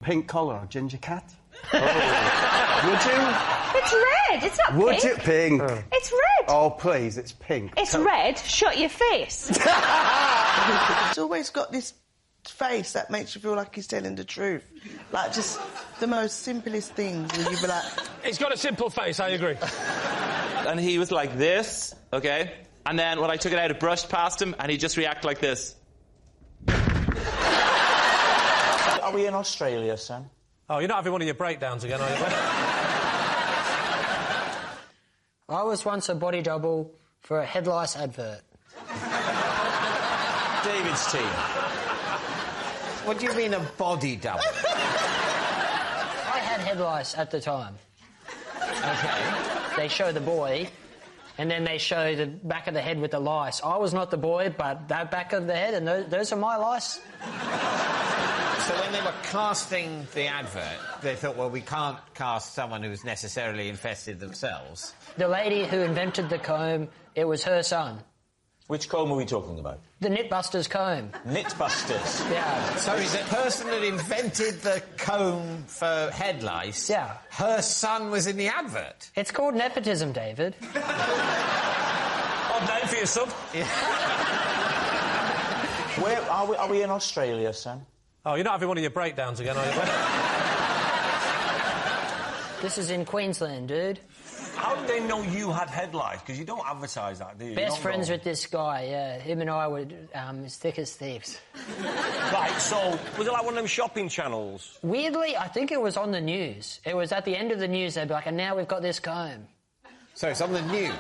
Pink collar or ginger cat? Oh. Would you? It's red, it's not Would pink. you? Pink. It's red. Oh, please, it's pink. It's red, shut your face. He's always got this face that makes you feel like he's telling the truth. Like, just the most simplest things where you be like... He's got a simple face, I agree. And he was like this, OK? And then when I took it out, it brushed past him, and he'd just react like this. Are we in Australia, Sam? Oh, you're not having one of your breakdowns again, are you? I was once a body double for a head lice advert. David's team. What do you mean a body double? I had head lice at the time. OK. They show the boy, and then they show the back of the head with the lice. I was not the boy, but that back of the head, and those are my lice. So when they were casting the advert, they thought, well, we can't cast someone who's necessarily infested themselves. The lady who invented the comb, it was her son. Which comb are we talking about? The Knitbusters comb. Knitbusters? Yeah. Sorry, the person that invented the comb for head lice... Yeah. Her son was in the advert? It's called nepotism, David. Odd name for your son. Yeah. Where are we in Australia, Sam? Oh, you're not having one of your breakdowns again, are you? This is in Queensland, dude. How did they know you had head lice? Because you don't advertise that, do you? Best friends with this guy, yeah. Him and I were as thick as thieves. Right, so, was it like one of them shopping channels? Weirdly, I think it was on the news. It was at the end of the news, they'd be like, and now we've got this comb. So it's on the news?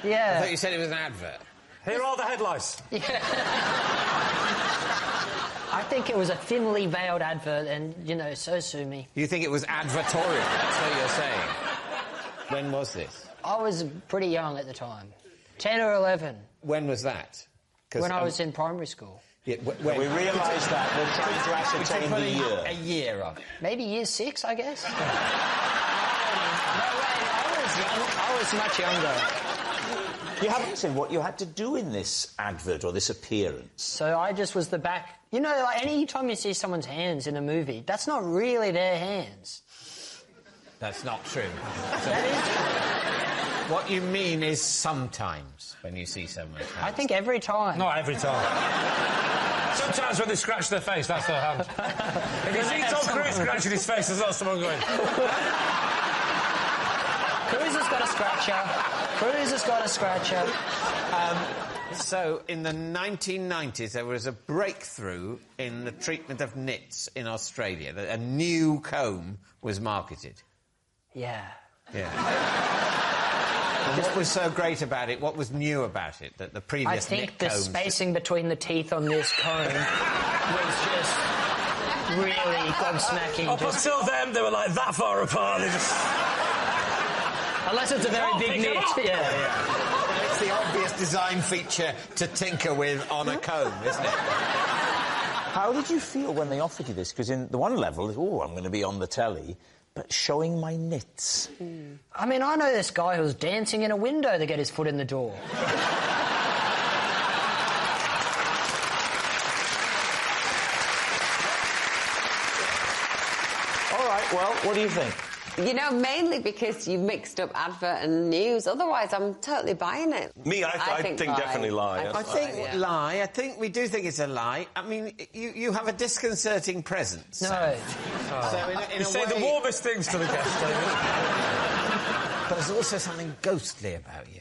Yeah. I thought you said it was an advert. Here are the head lice. Yeah. I think it was a thinly veiled advert, and, you know, so sue me. You think it was advertorial, that's what you're saying? When was this? I was pretty young at the time. 10 or 11. When was that? When I was in primary school. Yeah, when? We realise that. We're trying to ascertain the year. A year of. Maybe year 6, I guess. No way, I was much younger. You haven't said what you had to do in this advert or this appearance. So I just was the back... You know, like, any time you see someoone's hands in a movie, that's not really their hands. That's not true. What you mean is sometimes when you see someone's hands. I think every time. Not every time. Sometimes when they scratch their face, that's their hand. If you see Tom Cruise scratching his face, there's not someone going... Cruise has got a scratcher. Cruise has got a scratcher. So, in the 1990s, there was a breakthrough in the treatment of nits in Australia. A new comb was marketed. Yeah. Yeah. What was so great about it? What was new about it? That the previous I nit think the combs... spacing between the teeth on this comb was just really gobsmacking. Up until then, they were like that far apart. They just... Unless it's a very big nit. Yeah. It's the obvious design feature to tinker with on a comb, isn't it? How did you feel when they offered you this? Because in the one level, oh, I'm going to be on the telly, but showing my nits. I mean, I know this guy who's dancing in a window to get his foot in the door. All right, well, what do you think? You know, mainly because you've mixed up advert and news. Otherwise, I'm totally buying it. Me, I think definitely lie. I think lie. I think we do think it's a lie. I mean, you have a disconcerting presence. No. So You say the warmest things to the guests, David. But there's also something ghostly about you.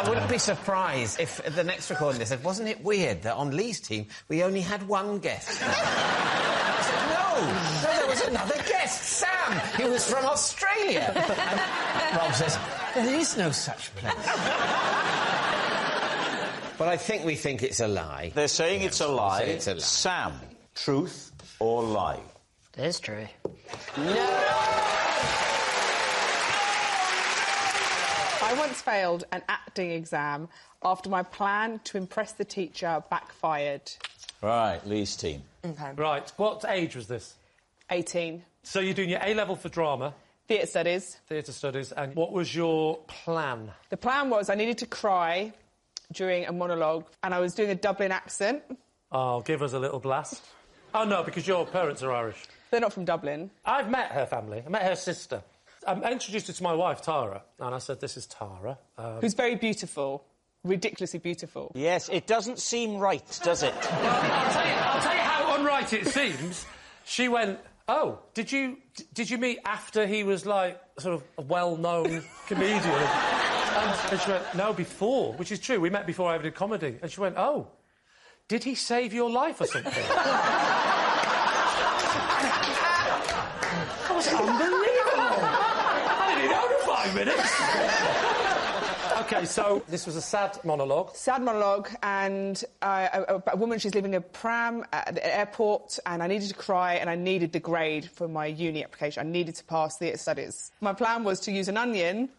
I wouldn't be surprised if at the next recording they said, wasn't it weird that on Lee's team we only had one guest? I said, no, there was another guest, Sam, who was from Australia. And Rob says, there is no such place. But I think we think it's a lie. They're saying it's a lie. It's a lie. Sam, truth or lie? That's true. No! I once failed an acting exam after my plan to impress the teacher backfired. Right, Lee's team. Okay. Right, what age was this? 18. So you're doing your A-level for drama. Theatre studies. Theatre studies. And what was your plan? The plan was I needed to cry during a monologue, and I was doing a Dublin accent. Oh, give us a little blast. Oh, no, because your parents are Irish. They're not from Dublin. I've met her family. I met her sister. I introduced her to my wife, Tara, and I said, this is Tara. Who's very beautiful. Ridiculously beautiful. Yes, it doesn't seem right, does it? I'll tell you how unright it seems. She went, oh, did you meet after he was, like, sort of a well-known comedian? And she went, no, before, which is true. We met before I ever did comedy. And she went, oh, did he save your life or something? That was unbelievable. I didn't know for 5 minutes. OK, so this was a sad monologue. Sad monologue, and a woman, she's leaving a pram at the airport, and I needed to cry, and I needed the grade for my uni application. I needed to pass theatre studies. My plan was to use an onion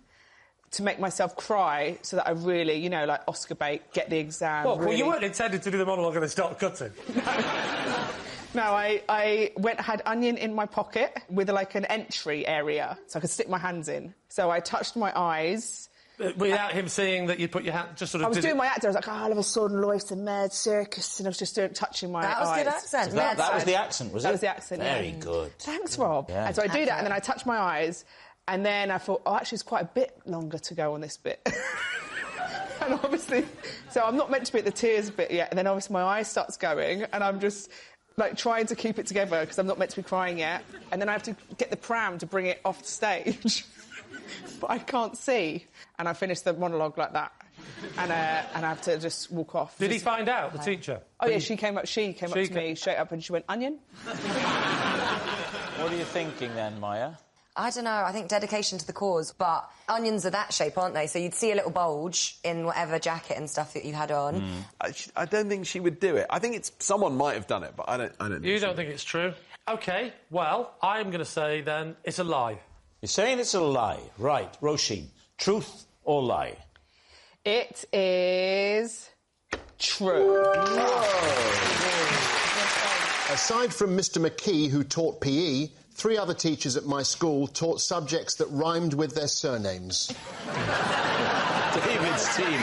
to make myself cry so that I really, you know, like Oscar bait, get the exam. Well, really... you weren't intended to do the monologue and then start cutting. No, I had onion in my pocket with, like, an entry area so I could stick my hands in. So I touched my eyes. Without him seeing that you'd put your hand... just sort of... I was doing my acting. I was like, all of a sudden, life's a mad circus, and I was just touching my eyes. That was good accent. That was the accent, was it? That was the accent, Very yeah. good. Thanks, Rob. Yeah. And so I do that, and then I touch my eyes, and then I thought, oh, actually, it's quite a bit longer to go on this bit. And obviously... So I'm not meant to be at the tears bit yet, and then obviously my eye starts going, and I'm just... like, trying to keep it together, because I'm not meant to be crying yet. And then I have to get the pram to bring it off the stage. But I can't see. And I finished the monologue like that. And I have to just walk off. Did he find out, the teacher? Oh, yeah, she came up to me straight up, and she went, onion? What are you thinking then, Maya? I don't know, I think dedication to the cause, but onions are that shape, aren't they? So you'd see a little bulge in whatever jacket and stuff that you had on. I don't think she would do it. I think someone might have done it, but I don't think You don't think it's true? OK, well, I'm going to say, then, it's a lie. You're saying it's a lie. Right, Roisin, truth or lie? It is... true. Aside from Mr McKee, who taught PE, 3 other teachers at my school taught subjects that rhymed with their surnames. David's team.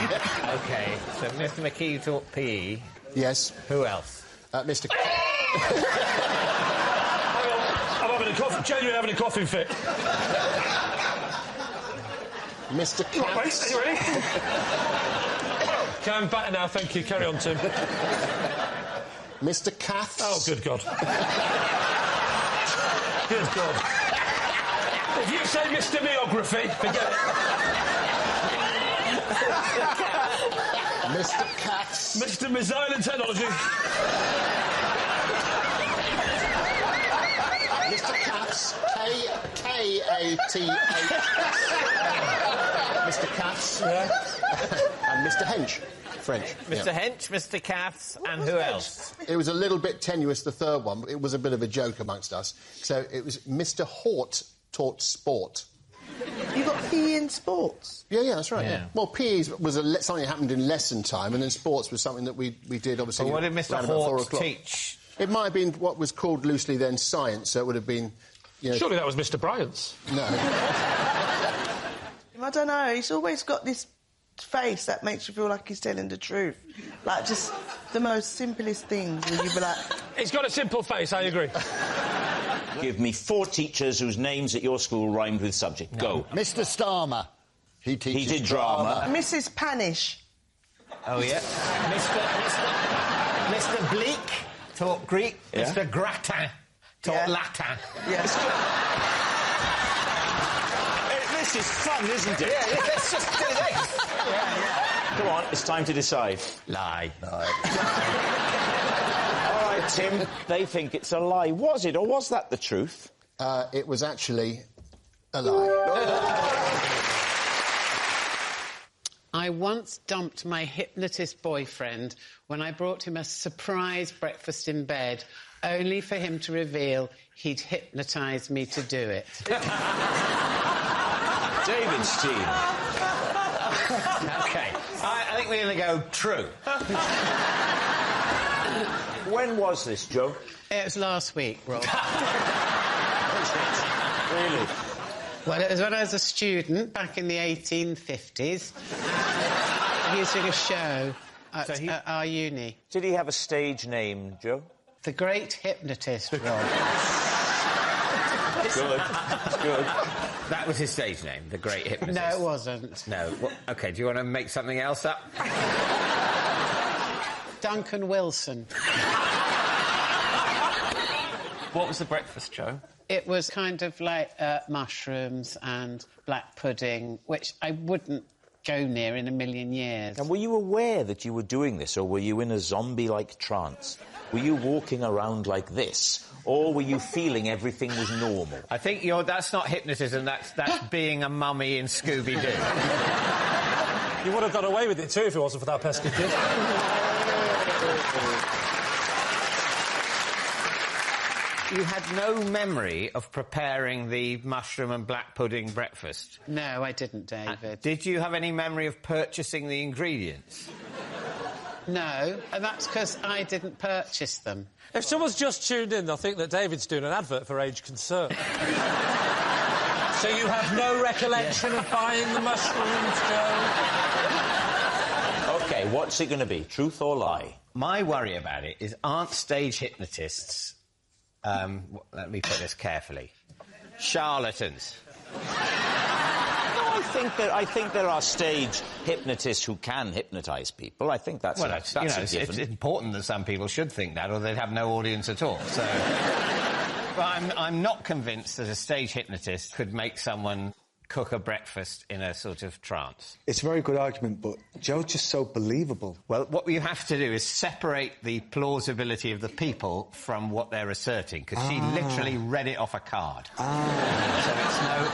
OK, so Mr McKee taught PE. Yes. Who else? Mr... I'm having a cough, genuinely having a coughing fit. Mr Katz. Wait, are you ready? I'm better now, thank you. Carry on, Tim. Mr Katz. Oh, good God. Good God. If you say Mr Meography, forget it. Mr Katz. Mr Missile and Technology. Mr Katz. K-A-T-H. Mr Katz. Yeah. And Mr Hench. French. Mr Hench, Mr Katz, and who else? It was a little bit tenuous, the third one, but it was a bit of a joke amongst us. So it was Mr Hort taught sport. You got PE in sports? Yeah, that's right, yeah. Well, PE was something that happened in lesson time, and then sports was something that we did, obviously... But what did Mr Hort teach? It might have been what was called loosely then science, so it would have been... You know, surely that was Mr Bryant's. No. I don't know, he's always got this face that makes you feel like he's telling the truth. Like, just the most simplest things where you'd be like... He's got a simple face, I agree. Give me 4 teachers whose names at your school rhymed with subject. Go. Mr Starmer. He did drama. Mrs Panish. Oh, yeah. Mr Bleak taught Greek. Yeah. Mr Gratin taught Latin. Yes. This is fun, isn't it? Yeah, let's just do this. Come on, it's time to decide. Lie. All right, Tim, they think it's a lie. Was it, or was that the truth? It was actually a lie. I once dumped my hypnotist boyfriend when I brought him a surprise breakfast in bed, only for him to reveal he'd hypnotised me to do it. David's team. OK, I think we're going to go true. When was this, Joe? It was last week, Rob. Really? Well, it was when I was a student, back in the 1850s. He was doing a show at our uni. Did he have a stage name, Joe? The great hypnotist, Rob. Good. Good. That was his stage name, the great hypnotist. No, it wasn't. No. Well, OK, do you want to make something else up? Duncan Wilson. What was the breakfast, Joe? It was kind of like mushrooms and black pudding, which I wouldn't go near in a million years. And were you aware that you were doing this, or were you in a zombie-like trance? Were you walking around like this, or were you feeling everything was normal? I think that's not hypnotism, that's being a mummy in Scooby-Doo. You would have got away with it too if it wasn't for that pesky kid. You had no memory of preparing the mushroom and black pudding breakfast? No, I didn't, David. Did you have any memory of purchasing the ingredients? No, and that's because I didn't purchase them. If someone's just tuned in, they'll think that David's doing an advert for Age Concern. So you have no recollection of buying the mushrooms, Joe? OK, what's it going to be, truth or lie? My worry about it is, aren't stage hypnotists... let me put this carefully. Charlatans. I think there are stage hypnotists who can hypnotise people. I think that's a given. It's important that some people should think that, or they'd have no audience at all. So, but I'm not convinced that a stage hypnotist could make someone cook a breakfast in a sort of trance. It's a very good argument, but Joe's just so believable. Well, what you have to do is separate the plausibility of the people from what they're asserting, because she literally read it off a card. So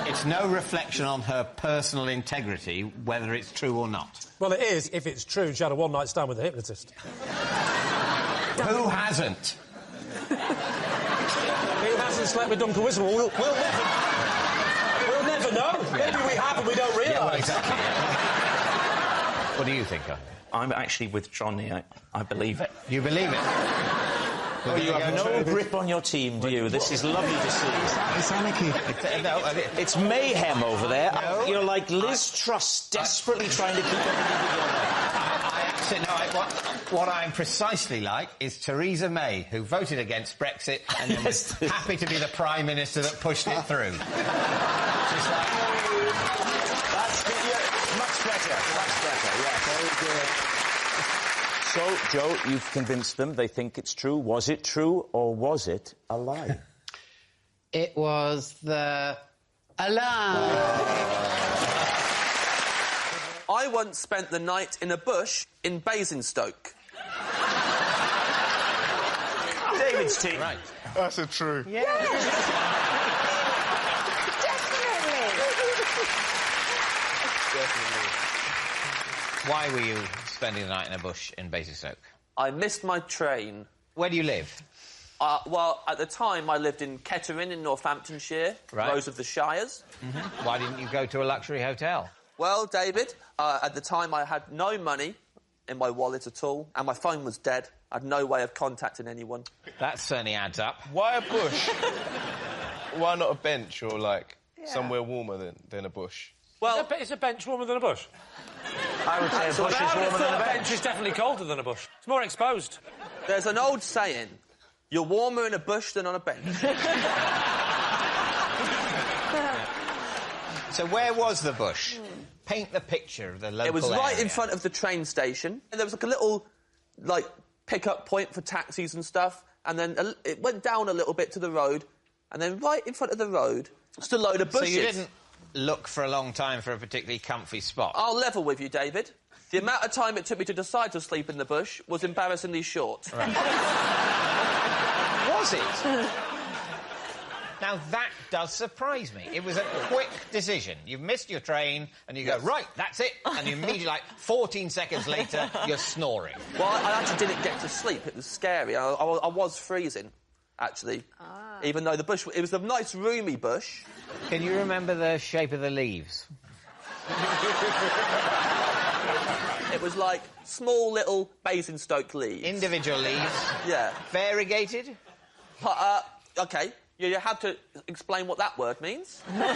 it's no reflection on her personal integrity, whether it's true or not. Well, it is, if it's true she had a one-night stand with a hypnotist. Who hasn't? Who hasn't slept with Duncan Whistle? We'll never know. Maybe we have and we don't realise. Yeah, well, exactly. What do you think of it? I'm actually with Johnny. I believe it. You believe it? Oh, you have no grip on your team, do you? This is lovely to see. It's anarchy. It's mayhem over there. No. You're like Liz Truss, desperately trying to keep everything together. What I'm precisely like is Theresa May, who voted against Brexit and then was happy to be the Prime Minister that pushed it through. Just like... That's much better, yeah. Very good. So, Joe, you've convinced them. They think it's true. Was it true or was it a lie? It was a lie. I once spent the night in a bush in Basingstoke. David's team. Right. That's a true. Yeah. Definitely. Why were you spending the night in a bush in Basingstoke? I missed my train. Where do you live? Well, at the time, I lived in Kettering in Northamptonshire, Rose of the Shires. Mm-hmm. Why didn't you go to a luxury hotel? Well, David, at the time I had no money in my wallet at all, and my phone was dead. I had no way of contacting anyone. That certainly adds up. Why a bush? Why not a bench or, like, somewhere warmer than a bush? Well, is a bench warmer than a bush? I would say a bush is warmer than a bench. Is definitely colder than a bush. It's more exposed. There's an old saying, you're warmer in a bush than on a bench. So where was the bush? Paint the picture of the local It was right area. in front of the train station. And there was like a little, like, pick-up point for taxis and stuff. And then it went down a little bit to the road. And then right in front of the road, just a load of bushes. So you didn't look for a long time for a particularly comfy spot? I'll level with you, David. The amount of time it took me to decide to sleep in the bush was embarrassingly short. Right. Was it? Now, that does surprise me. It was a quick decision. You've missed your train, and you go, right, that's it. And you immediately, like, 14 seconds later, you're snoring. Well, I actually didn't get to sleep. It was scary. I was freezing, actually. Even though the bush... It was a nice, roomy bush. Can you remember the shape of the leaves? It was like small little Basingstoke leaves. Individual leaves? Yeah. Variegated? OK. You have to explain what that word means. It means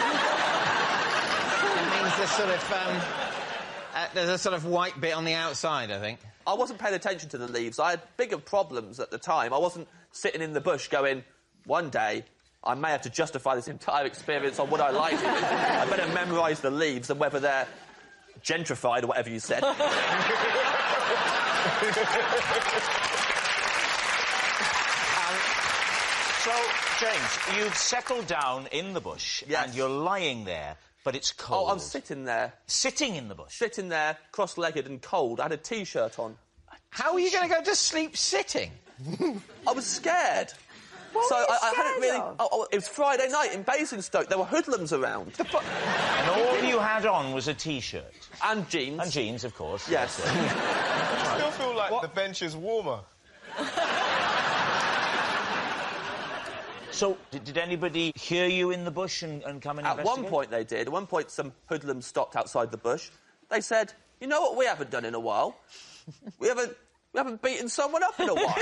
there's a sort of white bit on the outside, I think. I wasn't paying attention to the leaves. I had bigger problems at the time. I wasn't sitting in the bush going, one day I may have to justify this entire experience on what I like it. I better memorise the leaves and whether they're gentrified or whatever you said. So, James, you've settled down in the bush and you're lying there, but it's cold. Oh, I'm sitting there. Sitting in the bush? Sitting there, cross-legged and cold. I had a T-shirt on. How are you going to go to sleep sitting? I was scared. What so were you I hadn't scared really... of? Oh, it was Friday night in Basingstoke. There were hoodlums around. And all you had on was a T-shirt? And jeans. And jeans, of course. Yes. I still feel like the bench is warmer. So, did anybody hear you in the bush and come and At investigate? one point they did. At one point some hoodlums stopped outside the bush. They said, you know what we haven't done in a while? We haven't beaten someone up in a while.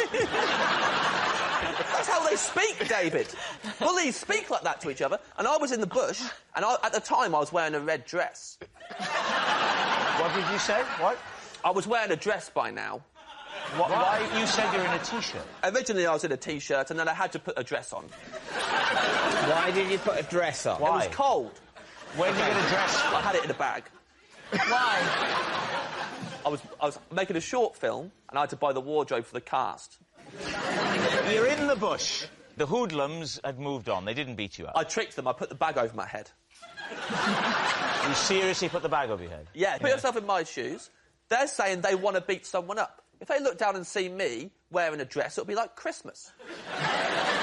That's how they speak, David. Bullies speak like that to each other. And I was in the bush, and at the time I was wearing a red dress. What did you say? What? I was wearing a dress by now. Why? You said you're in a T-shirt. Originally I was in a T-shirt, and then I had to put a dress on. Why did you put a dress on? It was cold. Where did you get a dress from? I had it in a bag. Why? I was making a short film, and I had to buy the wardrobe for the cast. You're in the bush. The hoodlums had moved on. They didn't beat you up. I tricked them. I put the bag over my head. You seriously put the bag over your head? Yeah, put yourself in my shoes. They're saying they want to beat someone up. If they look down and see me wearing a dress, it'll be like Christmas.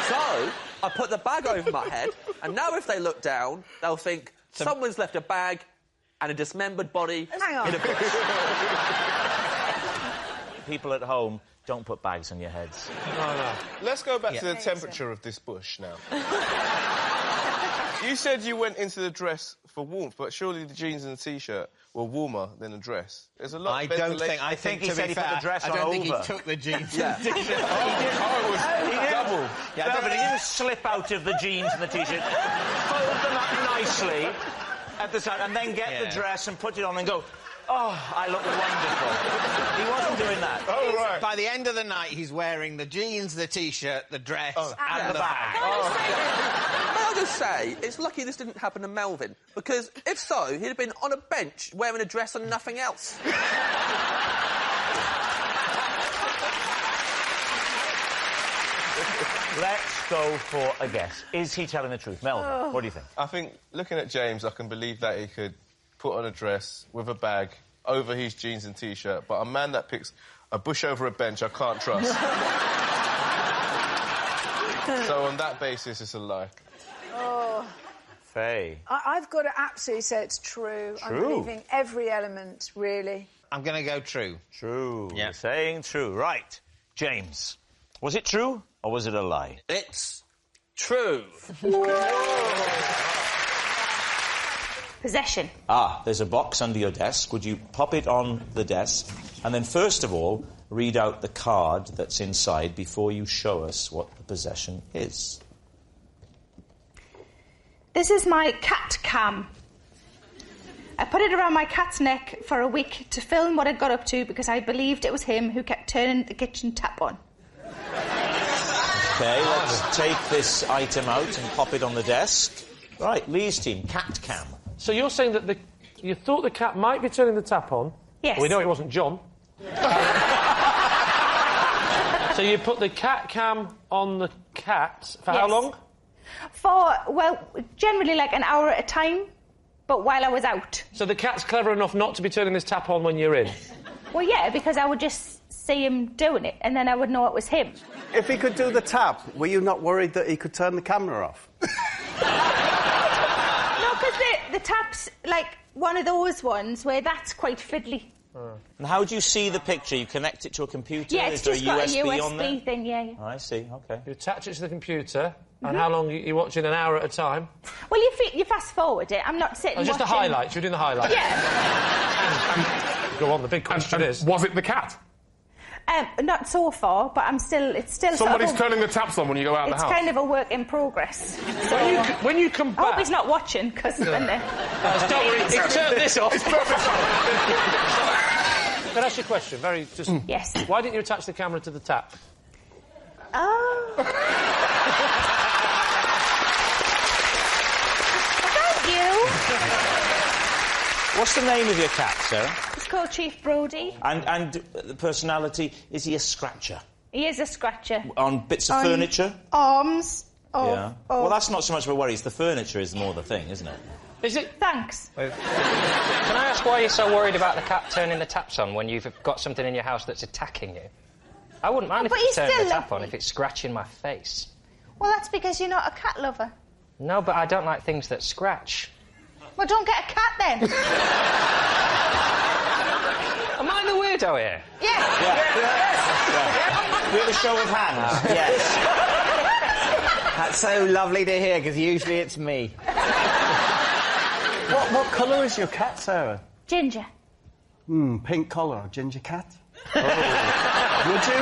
So, I put the bag over my head, and now if they look down, they'll think someone's left a bag and a dismembered body in a bush. People at home, don't put bags on your heads. No. Let's go back to the temperature of this bush now. You said you went into the dress for warmth, but surely the jeans and the T-shirt were warmer than a dress. There's a lot of ventilation. I think he said he put the dress on over. I don't think he took the jeans Yeah. and the T-shirt. It was double. Yeah, no, but he didn't slip out of the jeans and the T-shirt. Fold them up nicely at the side and then get the dress and put it on and go, oh, I look wonderful. He wasn't doing that. Oh, right. By the end of the night, he's wearing the jeans, the T-shirt, the dress, and the bag. May I just say, it's lucky this didn't happen to Melvin, because if so, he'd have been on a bench wearing a dress and nothing else. Let's go for a guess. Is he telling the truth? Melvin, what do you think? I think, looking at James, I can believe that he could put on a dress with a bag over his jeans and T-shirt, but a man that picks a bush over a bench, I can't trust. So on that basis, it's a lie. Oh. Faye. I've got to absolutely say it's true. I'm believing every element, really. I'm going to go true. True. Yeah. You're saying true. Right. James, was it true or was it a lie? It's true. Possession. Ah, there's a box under your desk. Would you pop it on the desk? And then, first of all, read out the card that's inside before you show us what the possession is. This is my cat cam. I put it around my cat's neck for a week to film what I got up to because I believed it was him who kept turning the kitchen tap on. OK, let's take this item out and pop it on the desk. Right, Lee's team, cat cam. So you're saying that you thought the cat might be turning the tap on? Yes. Well, we know it wasn't John. So you put the cat cam on the cat for how long? For, well, generally like an hour at a time, but while I was out. So the cat's clever enough not to be turning this tap on when you're in? Well, yeah, because I would just see him doing it, and then I would know it was him. If he could do the tap, were you not worried that he could turn the camera off? No, because the tap's like one of those ones where that's quite fiddly. And how do you see the picture? You connect it to a computer? Yeah, it's Is there just a got USB a on there? USB thing, yeah. Oh, I see, OK. You attach it to the computer, and how long are you watching? An hour at a time? Well, you fast-forward it. I'm not sitting just watching... the highlights. You're doing the highlights? Yeah. Go on, the big question is... Was it the cat? Not so far, but it's still Somebody's sort of turning the taps on when you go out of the house. It's kind of a work in progress. So, when you come back... I hope he's not watching, because then... don't worry, he's turned this off. It's perfect. Can I ask you a question? Yes. Why didn't you attach the camera to the tap? Oh. Thank you. What's the name of your cat, Sarah? It's called Chief Brody. And the personality, is he a scratcher? He is a scratcher. On bits of furniture? Arms. Yeah. Well, that's not so much of a worry. It's the furniture is more the thing, isn't it? Is it? Thanks. Can I ask why you're so worried about the cat turning the taps on when you've got something in your house that's attacking you? I wouldn't mind if it's turning the tap on, if it's scratching my face. Well, that's because you're not a cat lover. No, but I don't like things that scratch. Well, don't get a cat then. Am I the weirdo here? Yes. Yeah. We have a show of hands. Yes. That's so lovely to hear, because usually it's me. What colour is your cat, Sarah? Ginger. Pink collar, ginger cat. Oh. Would you?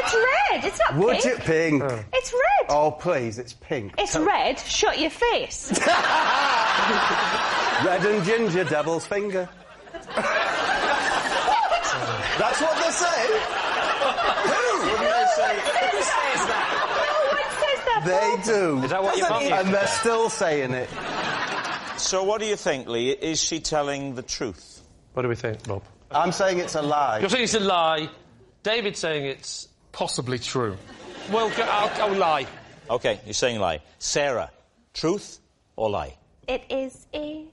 It's red. It's not Would pink. you? Pink. It's red. Oh, please, it's pink. It's red. Shut your face. Red and ginger, devil's finger. That's what they say. Who? Wouldn't they say? Who says that? No one says that. They do. Is that what your mum used to And they're say? still saying it. So what do you think, Lee? Is she telling the truth? What do we think, Rob? I'm saying it's a lie. You're saying it's a lie. David's saying it's possibly true. Well, I'll lie. OK, you're saying lie. Sarah, truth or lie? It is a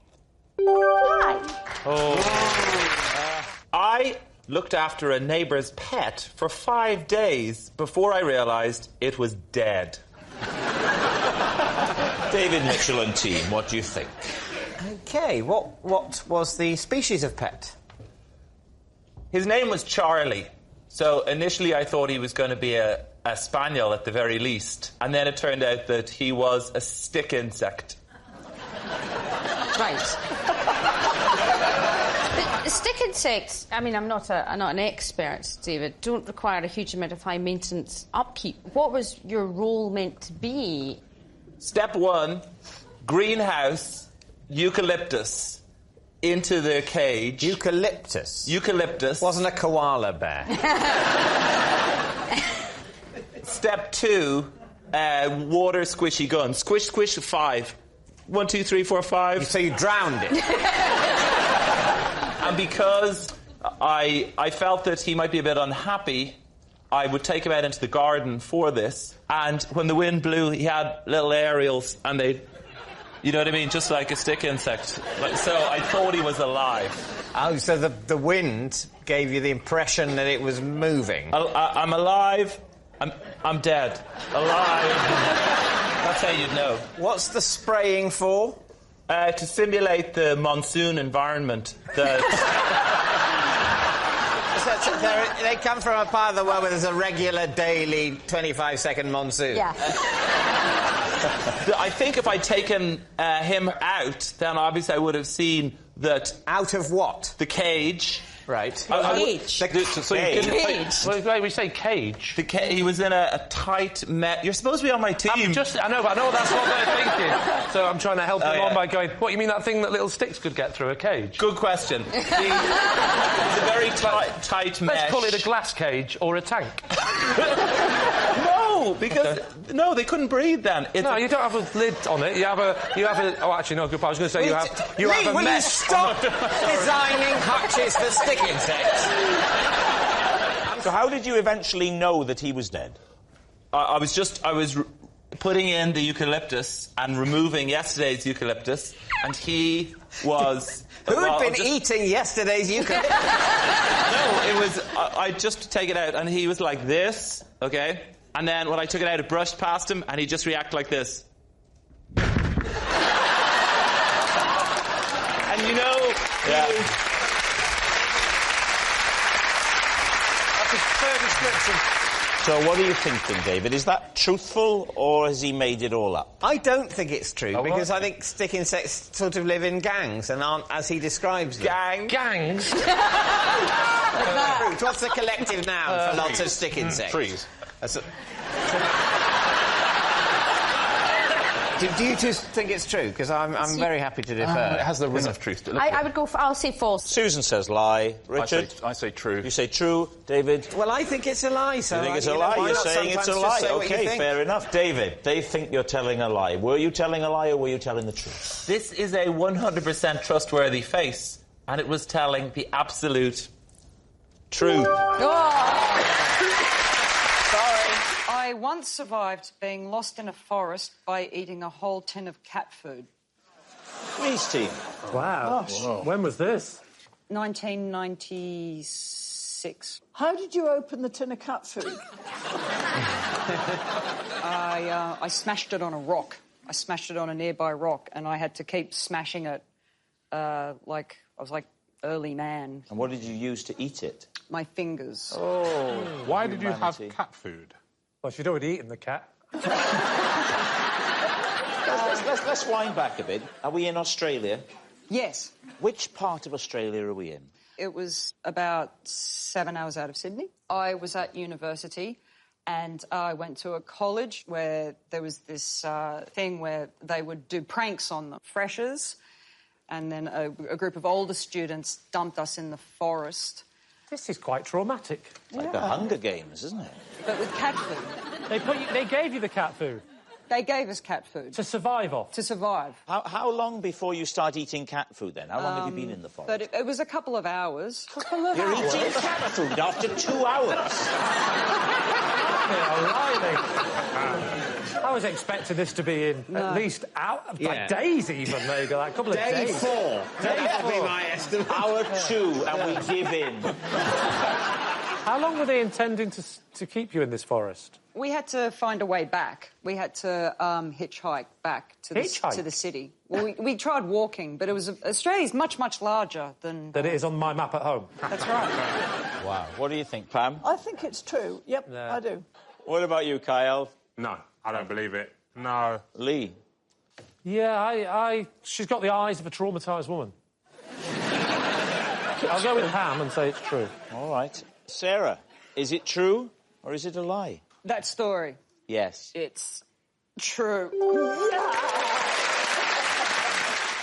lie. I looked after a neighbour's pet for 5 days before I realised it was dead. David Mitchell and team, what do you think? OK, what was the species of pet? His name was Charlie. So initially I thought he was going to be a spaniel at the very least. And then it turned out that he was a stick insect. Right. Stick insects, I mean, I'm not an expert, David, don't require a huge amount of high maintenance upkeep. What was your role meant to be? Step 1, greenhouse, eucalyptus, into the cage. Eucalyptus? Eucalyptus. Wasn't a koala bear. Step 2, water squishy gun. Squish, squish, 5. 1, 2, 3, 4, 5. So you drowned it? And because I felt that he might be a bit unhappy, I would take him out into the garden for this. And when the wind blew, he had little aerials, and they'd... You know what I mean? Just like a stick insect. So I thought he was alive. Oh, so the wind gave you the impression that it was moving? I'm alive. I'm dead. Alive. That's how you'd know. What's the spraying for? To simulate the monsoon environment. They come from a part of the world where there's a regular daily 25-second monsoon. Yeah. I think if I'd taken him out, then obviously I would have seen that... Out of what? The cage. Right. Cage. So you didn't... Well, we say cage. He was in a tight... You're supposed to be on my team. I know that's what they're thinking. So I'm trying to help them on by going, what, you mean that thing that little sticks could get through a cage? Good question. It's a very tight mesh. Let's call it a glass cage or a tank. No, because... Okay. No, they couldn't breathe then. No, you don't have a lid on it. You have a... Oh, actually, no, good. I was going to say you have a will mesh. You stop designing hutches for stick insects? So how did you eventually know that he was dead? I was putting in the eucalyptus and removing yesterday's eucalyptus, and he was... Who had been eating yesterday's eucalyptus? No, it was... I just take it out, and he was like this, OK? And then when I took it out, it brushed past him, and he just reacted like this. And you know... Yeah. That's a fair description. So what are you thinking, David? Is that truthful, or has he made it all up? I don't think it's true, because I think stick insects sort of live in gangs and aren't as he describes them. Gangs? What's the collective noun for lots of stick insects? Trees. Do you two think it's true? Because I'm very happy to defer. It has the ring of truth to it. I would go for... I'll say false. Susan says lie. Richard? I say true. You say true. David? Well, I think it's a lie, so... You think it's a lie? You're saying it's a lie. OK, fair enough. David, they think you're telling a lie. Were you telling a lie or were you telling the truth? This is a 100% trustworthy face, and it was telling the absolute truth. I once survived being lost in a forest by eating a whole tin of cat food. Reese team. Wow. When was this? 1996. How did you open the tin of cat food? I smashed it on a rock. I smashed it on a nearby rock, and I had to keep smashing it like I was like early man. And what did you use to eat it? My fingers. Oh. Why did you have cat food? Well, she'd already eaten the cat. Let's wind back a bit. Are we in Australia? Yes. Which part of Australia are we in? It was about 7 hours out of Sydney. I was at university, and I went to a college where there was this thing where they would do pranks on the freshers, and then a group of older students dumped us in the forest. This is quite traumatic. It's like the Hunger Games, isn't it? But with cat food. They gave you the cat food? They gave us cat food. To survive off? To survive. How long before you start eating cat food, then? How long have you been in the forest? But it was a couple of hours. You're eating cat food after 2 hours? I was expecting this to be in at least like days even. There you go, like a couple of days. Day 4. That'd be my estimate. Hour 2, and we give in. How long were they intending to keep you in this forest? We had to find a way back. We had to hitchhike back to the city. Well, we tried walking, but Australia's much, much larger than it is on my map at home. That's right. Wow. What do you think, Pam? I think it's true. Yep, I do. What about you, Kyle? No, I don't believe it. No. Lee? Yeah, she's got the eyes of a traumatised woman. I'll go with Pam and say it's true. All right. Sarah, is it true or is it a lie? That story. Yes. It's true.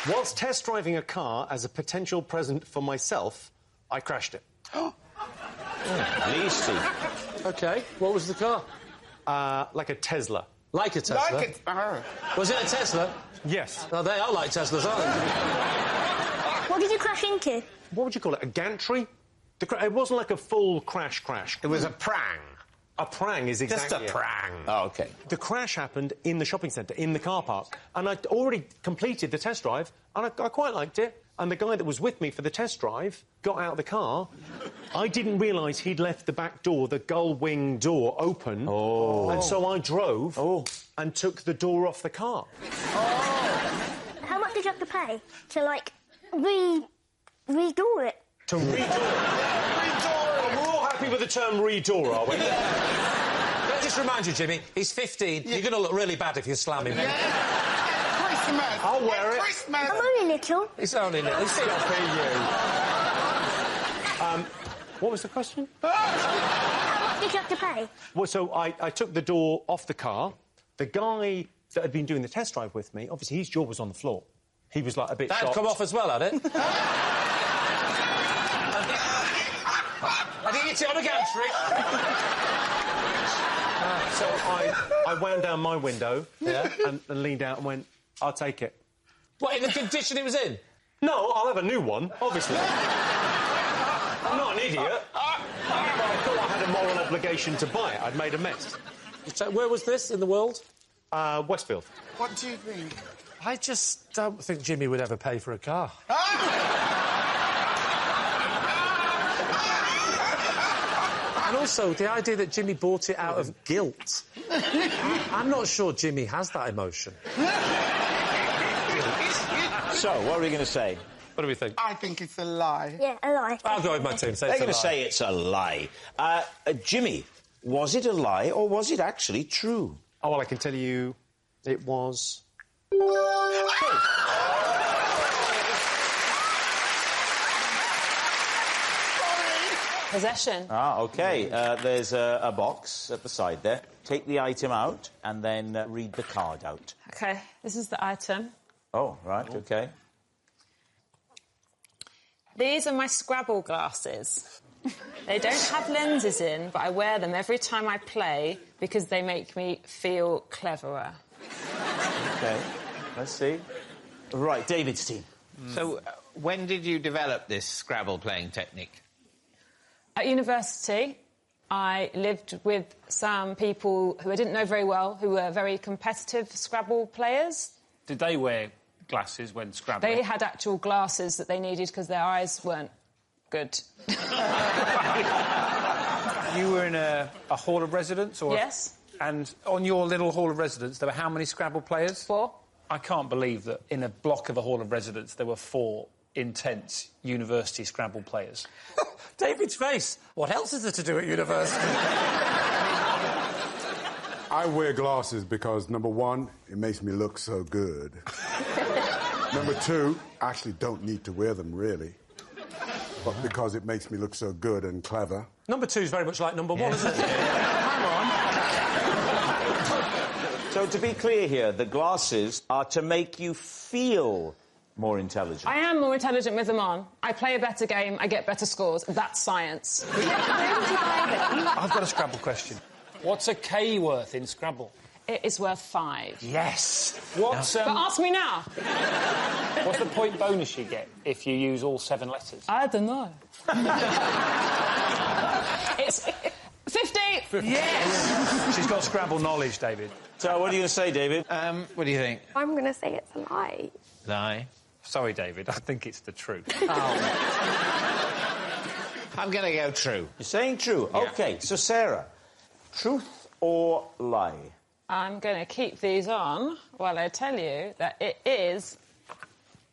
Whilst test driving a car as a potential present for myself, I crashed it. Leasty. OK, what was the car? Like a Tesla. Like a Tesla? Was it a Tesla? Yes. Oh, they are like Teslas, aren't they? What did you crash into? What would you call it? A gantry? It wasn't like a full crash. It was a prang. A prang is exactly Just a prang. Oh, OK. The crash happened in the shopping centre, in the car park, and I'd already completed the test drive, and I quite liked it. And the guy that was with me for the test drive got out of the car. I didn't realise he'd left the back door, the gull wing door, open. Oh. And so I drove and took the door off the car. How much did you have to pay to, like, redo it? To redo it? We're all happy with the term redoor, are we? Can I just remind you, Jimmy, he's 15. You're going to look really bad if you slam him. I'll wear it. I'm only little. It's only little. It's What was the question? How much did you have to pay? Well, so I took the door off the car. The guy that had been doing the test drive with me, obviously his jaw was on the floor. He was, like, a bit shocked. That'd come off as well, had it? I didn't hit it on a gantry. So I wound down my window and leaned out and went, I'll take it. What, in the condition it was in? No, I'll have a new one, obviously. I'm not an idiot. But I thought I had a moral obligation to buy it. I'd made a mess. Where was this in the world? Westfield. What do you think? I just don't think Jimmy would ever pay for a car. And also, the idea that Jimmy bought it out of guilt. I'm not sure Jimmy has that emotion. So, what are we going to say? What do we think? I think it's a lie. Yeah, a lie. I'll go with my team. They're going to say it's a lie. Jimmy, was it a lie or was it actually true? Oh, well, I can tell you it was... Possession. Ah, OK. There's a box at the side there. Take the item out and then read the card out. OK, this is the item. Oh, right, OK. These are my Scrabble glasses. They don't have lenses in, but I wear them every time I play because they make me feel cleverer. OK, let's see. Right, David's team. So, when did you develop this Scrabble playing technique? At university, I lived with some people who I didn't know very well, who were very competitive Scrabble players. Did they wear glasses when Scrabbling? They had actual glasses that they needed because their eyes weren't good. You were in a hall of residence? Or Yes. And on your little hall of residence, there were how many Scrabble players? 4. I can't believe that in a block of a hall of residence there were 4 intense university Scrabble players. David's face. What else is there to do at university? I wear glasses because, number one, it makes me look so good. Number 2, I actually don't need to wear them, really. But because it makes me look so good and clever. Number 2 is very much like number 1, isn't it? Hang on. So, to be clear here, the glasses are to make you feel more intelligent. I am more intelligent with them on. I play a better game, I get better scores. That's science. I've got a Scrabble question. What's a K worth in Scrabble? It is worth 5. Yes. What's, But ask me now. What's the point bonus you get if you use all 7 letters? I don't know. It's 50. Yes! She's got Scrabble knowledge, David. So, what are you going to say, David? What do you think? I'm going to say it's a lie. Lie? Sorry, David, I think it's the truth. I'm going to go true. You're saying true? Yeah. OK, so, Sarah, truth or lie? I'm going to keep these on while I tell you that it is...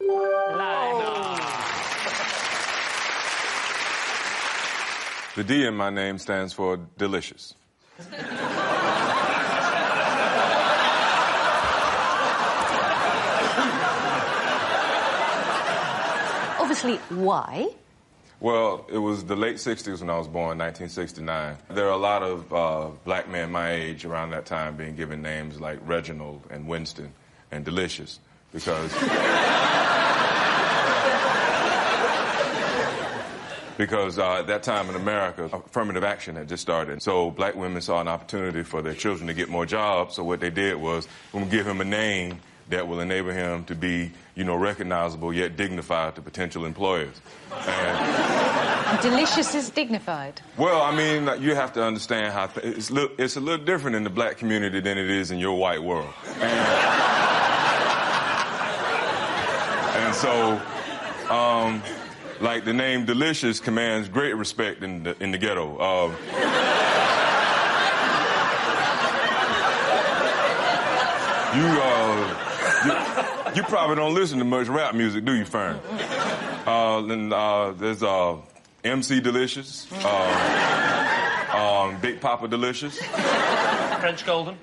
lie. The D in my name stands for delicious. Obviously, why? Well, it was the late 60s when I was born, 1969. There are a lot of black men my age around that time being given names like Reginald and Winston and Delicious because... Because at that time in America, affirmative action had just started. So black women saw an opportunity for their children to get more jobs. So what they did was, we're going to give him a name that will enable him to be, recognizable yet dignified to potential employers. And delicious is dignified. Well, I mean, you have to understand how it's a little different in the black community than it is in your white world. And so, like the name Delicious commands great respect in the ghetto. You probably don't listen to much rap music, do you, Fern? Then there's MC Delicious, Big Papa Delicious, French Golden.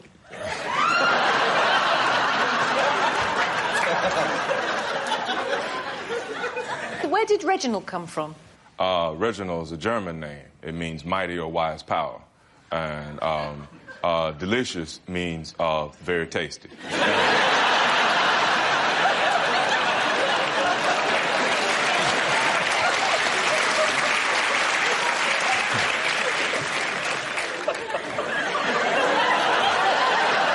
Where did Reginald come from? Reginald is a German name. It means mighty or wise power. And delicious means very tasty.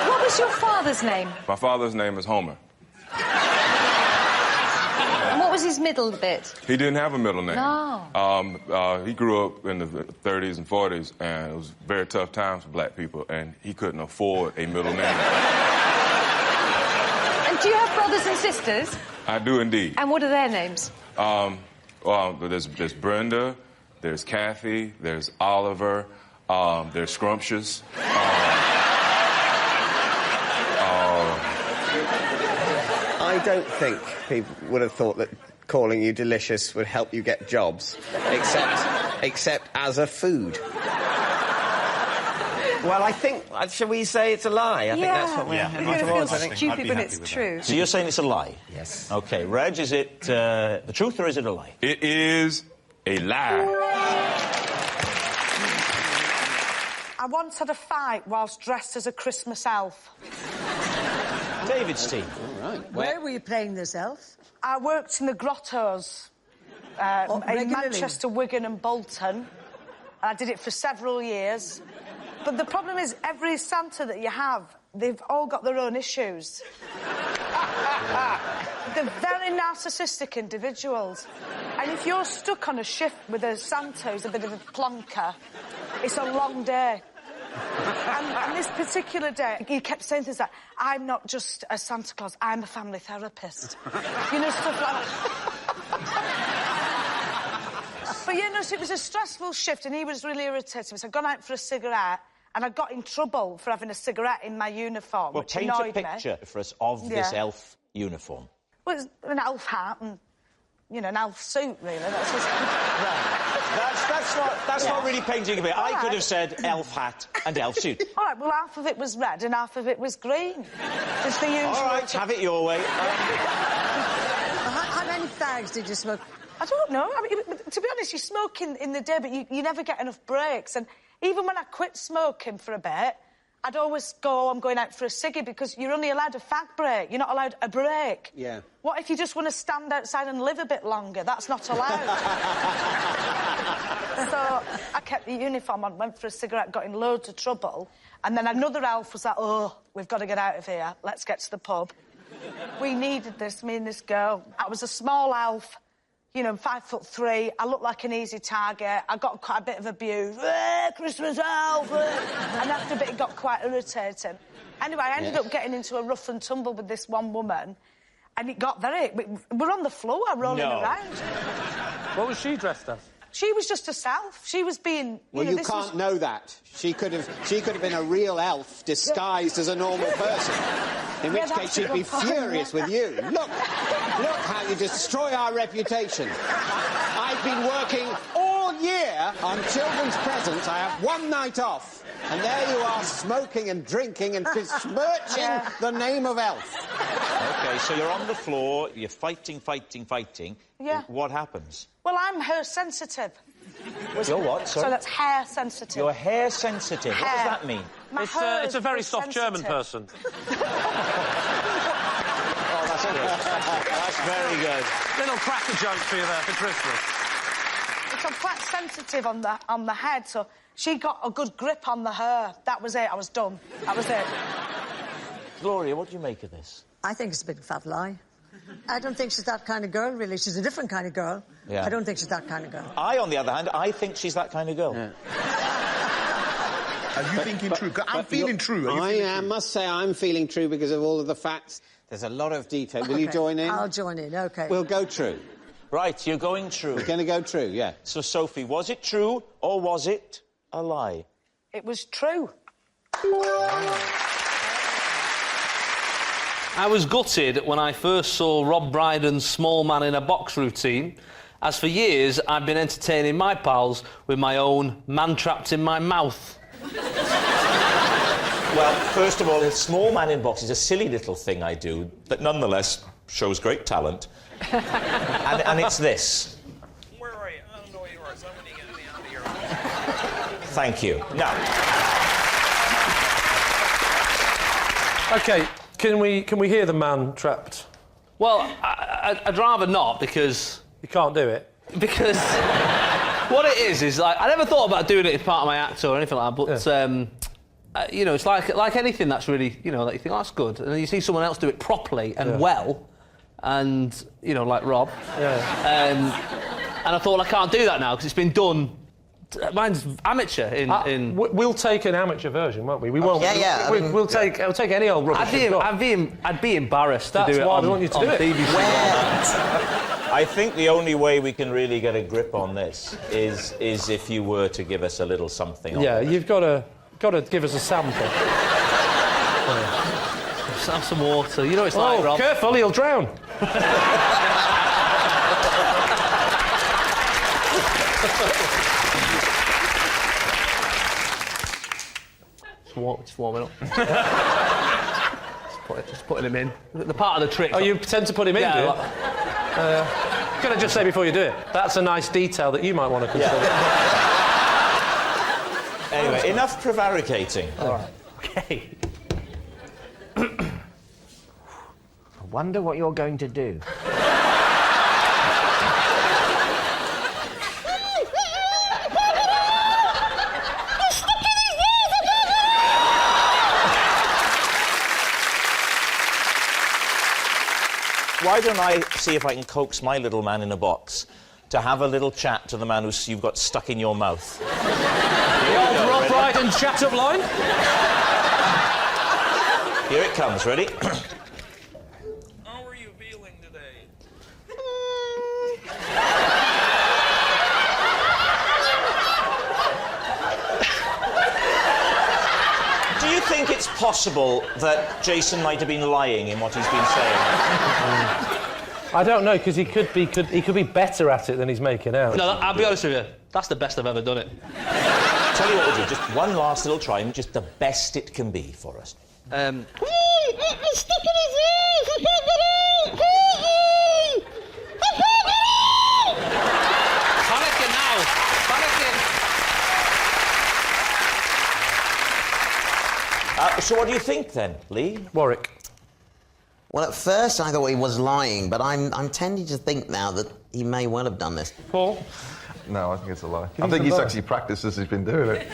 What was your father's name? My father's name is Homer. And what was his middle bit? He didn't have a middle name. No. He grew up in the 30s and 40s, and it was very tough times for black people, and he couldn't afford a middle name. And do you have brothers and sisters? I do indeed. And what are their names? Well, there's Brenda, there's Kathy, there's Oliver, there's Scrumptious. I don't think people would have thought that calling you delicious would help you get jobs, except as a food. Well, I think, shall we say it's a lie? I think that's what we're heading towards. It's stupid, but it's true. So you're saying it's a lie? Yes. OK, Reg, is it the truth or is it a lie? It is a lie. once had a fight whilst dressed as a Christmas elf. David's team. All right. Where were you playing this elf? I worked in the grottos in Manchester, Wigan and Bolton. I did it for several years. But the problem is, every Santa that you have, they've all got their own issues. They're very narcissistic individuals. And if you're stuck on a shift with a Santa who's a bit of a plonker, it's a long day. And this particular day, he kept saying things like, I'm not just a Santa Claus, I'm a family therapist. You know, stuff like that. But, you know, so it was a stressful shift, and he was really irritated. So I'd gone out for a cigarette, and I got in trouble for having a cigarette in my uniform, which annoyed me. Paint a picture for us of this elf uniform. Well, it's an elf hat and, you know, an elf suit, really. That's just... That's not really painting a bit. I could have said elf hat and elf suit. All right, well, half of it was red and half of it was green. Just the usual... All right, have it your way. How many fags did you smoke? I don't know. I mean, to be honest, you smoke in the day, but you never get enough breaks. And even when I quit smoking for a bit, I'd always go, I'm going out for a ciggy, because you're only allowed a fag break. You're not allowed a break. Yeah. What if you just want to stand outside and live a bit longer? That's not allowed. So I kept the uniform on, went for a cigarette, got in loads of trouble. And then another elf was like, oh, we've got to get out of here. Let's get to the pub. We needed this, me and this girl. I was a small elf. You know, 5'3". I looked like an easy target. I got quite a bit of abuse. Christmas elf! And after a bit, it got quite irritating. Anyway, I ended up getting into a rough and tumble with this one woman, and it got very... We're on the floor, rolling around. What was she dressed as? She was just herself. She was being... Well, you can't know that. She could have been a real elf disguised as a normal person. In which case she'd be furious with you. Look how you destroy our reputation. I've been working all year on children's presents. I have one night off. And there you are, smoking and drinking and besmirching the name of elf. OK, so you're on the floor, you're fighting. Yeah. What happens? Well, I'm hair-sensitive. You're what, sorry? So that's hair-sensitive. You're hair-sensitive. What does that mean? It's a very soft German person. Oh, that's good. That's very good. Little cracker joke for you there for Christmas. I'm quite sensitive on the head, so she got a good grip on the hair. That was it. I was done. That was it. Gloria, what do you make of this? I think it's a big fat lie. I don't think she's that kind of girl, really. She's a different kind of girl. Yeah. I don't think she's that kind of girl. On the other hand, I think she's that kind of girl. Yeah. Are you thinking true? I'm feeling true. I must say I'm feeling true because of all of the facts. There's a lot of detail. Will you join in? I'll join in, OK. We'll go true. Right, you're going true. We're going to go true, yeah. So, Sophie, was it true or was it a lie? It was true. I was gutted when I first saw Rob Brydon's small man in a box routine, as for years I've been entertaining my pals with my own man trapped in my mouth. Well, first of all, a small man in box is a silly little thing I do that nonetheless shows great talent. and it's this. Where are you? I don't know where you are. Somebody get me out of here. Thank you. Now. OK, can we hear the man trapped? Well, I'd rather not, because... You can't do it? Because what it is like, I never thought about doing it as part of my act or anything like that, but, you know, it's like anything that's really, you know, that you think, oh, that's good, and then you see someone else do it properly and well, and, you know, like Rob. Yeah. And I thought, I can't do that now, because it's been done... Mine's amateur We'll take an amateur version, won't we? We won't. Yeah. We'll take any old rubbish. I'd be embarrassed to do it. That's why we want you to do it. BBC. I think the only way we can really get a grip on this is if you were to give us a little something. Yeah, you've got to give us a sample. Have some water. You know it's like, Rob. Careful, he'll drown. Just warming up. just putting him in. The part of the trick... Oh, you tend to put him in, do you? Can I just say before you do it, that's a nice detail that you might want to consider. Anyway, enough prevaricating. All right. OK. I wonder what you're going to do. Why don't I see if I can coax my little man in a box to have a little chat to the man you've got stuck in your mouth? The old Rob Brydon chat-up line. Here it comes. Ready? How are you feeling today? Do you think it's possible that Jason might have been lying in what he's been saying? I don't know, because he could be better at it than he's making out. No, I'll be honest with you. That's the best I've ever done it. Tell you what we'll do. Just one last little try, and just the best it can be for us. It's stuck in his ears! I can't get out! Panicking now. Panicking. So what do you think, then, Lee? Warwick. Well, at first I thought he was lying, but I'm tending to think now that he may well have done this. Paul? No, I think it's a lie. I think he's actually practiced as he's been doing it.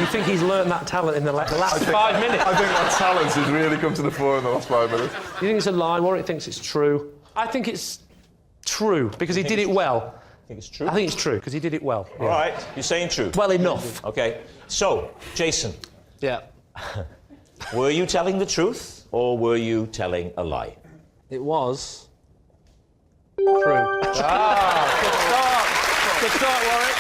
You think he's learned that talent in the last 5 minutes? I think that talent has really come to the fore in the last 5 minutes. You think it's a lie? Warwick thinks it's true. I think it's true, because he did it well. I think it's true? I think it's true, because he did it well. All right, you're saying true. Well enough. OK. So, Jason. Yeah. Were you telling the truth, or were you telling a lie? It was true. Good start, Warwick.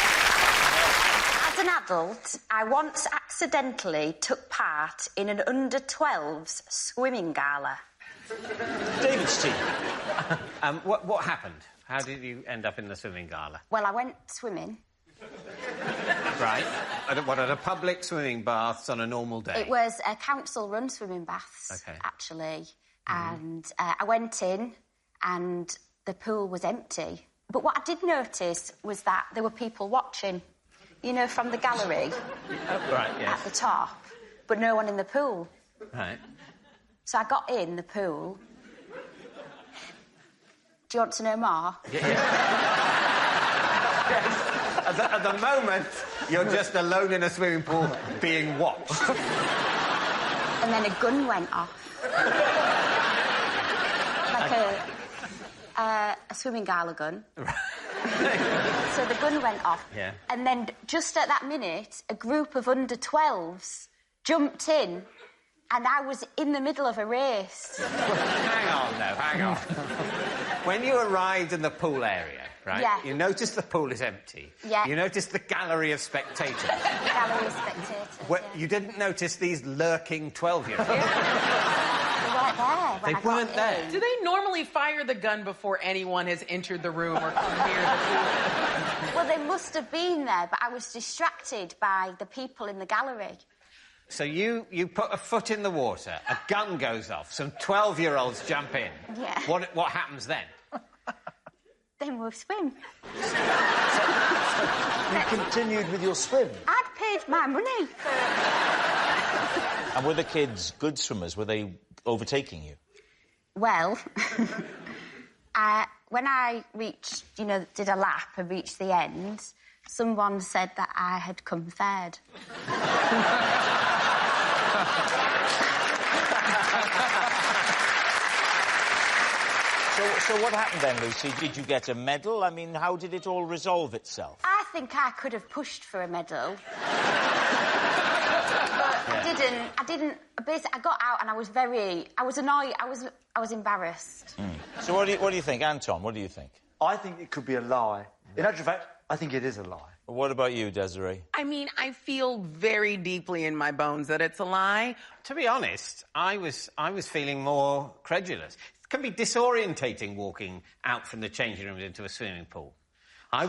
As an adult, I once accidentally took part in an under-12s swimming gala. David's team. What happened? How did you end up in the swimming gala? Well, I went swimming. Right. What, at a public swimming baths on a normal day? It was a council-run swimming baths, actually. And I went in, and the pool was empty. But what I did notice was that there were people watching, you know, from the gallery. Right, yes. At the top, but no one in the pool. Right. So I got in the pool. Do you want to know more? At the moment, you're just alone in a swimming pool being watched. And then a gun went off. Like a swimming gala gun. So the gun went off. Yeah. And then just at that minute, a group of under-12s jumped in, and I was in the middle of a race. Hang on. When you arrived in the pool area, right? Yeah. You noticed the pool is empty. Yeah. You noticed the gallery of spectators. Gallery of spectators. You didn't notice these lurking 12-year-olds. They weren't there when I got in. Do they normally fire the gun before anyone has entered the room or come near the pool? Well, they must have been there, but I was distracted by the people in the gallery. So you put a foot in the water, a gun goes off, some 12-year-olds jump in. Yeah. What happens then? Then we'll swim. You continued with your swim? I'd paid my money. And were the kids good swimmers? Were they overtaking you? Well, when I reached, did a lap and reached the end, someone said that I had come third. So what happened then, Lucy? Did you get a medal? I mean, how did it all resolve itself? I think I could have pushed for a medal. I didn't. Basically, I got out and I was annoyed. I was embarrassed. So what do you think, Anton? What do you think? I think it could be a lie. In actual fact, I think it is a lie. What about you, Desiree? I mean, I feel very deeply in my bones that it's a lie. To be honest, I was feeling more credulous. It can be disorientating walking out from the changing rooms into a swimming pool. It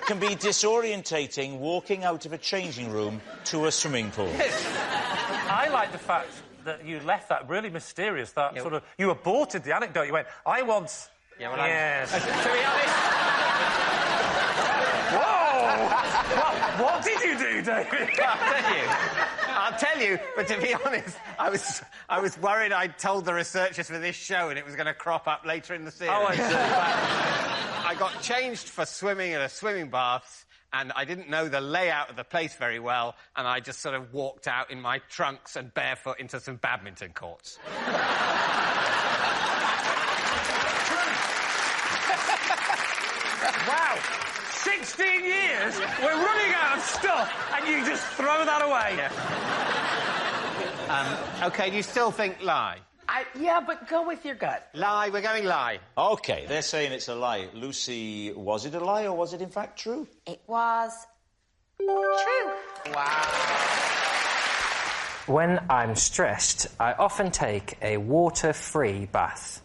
can be disorientating walking out of a changing room to a swimming pool. I like the fact that you left that really mysterious, sort of... You aborted the anecdote. You went, I once... Yeah, well, yes. To be honest... Whoa! What did you do, David? I'll tell you, but to be honest, I was worried I'd told the researchers for this show and it was going to crop up later in the series. Oh, I see. I got changed for swimming in a swimming bath, and I didn't know the layout of the place very well, and I just sort of walked out in my trunks and barefoot into some badminton courts. Wow. 16 years, we're running out of stuff, and you just throw that away. Yeah. OK, do you still think lie? Yeah, but go with your gut. Lie, we're going lie. OK, they're saying it's a lie. Lucy, was it a lie or was it in fact true? It was true. Wow. When I'm stressed, I often take a water-free bath.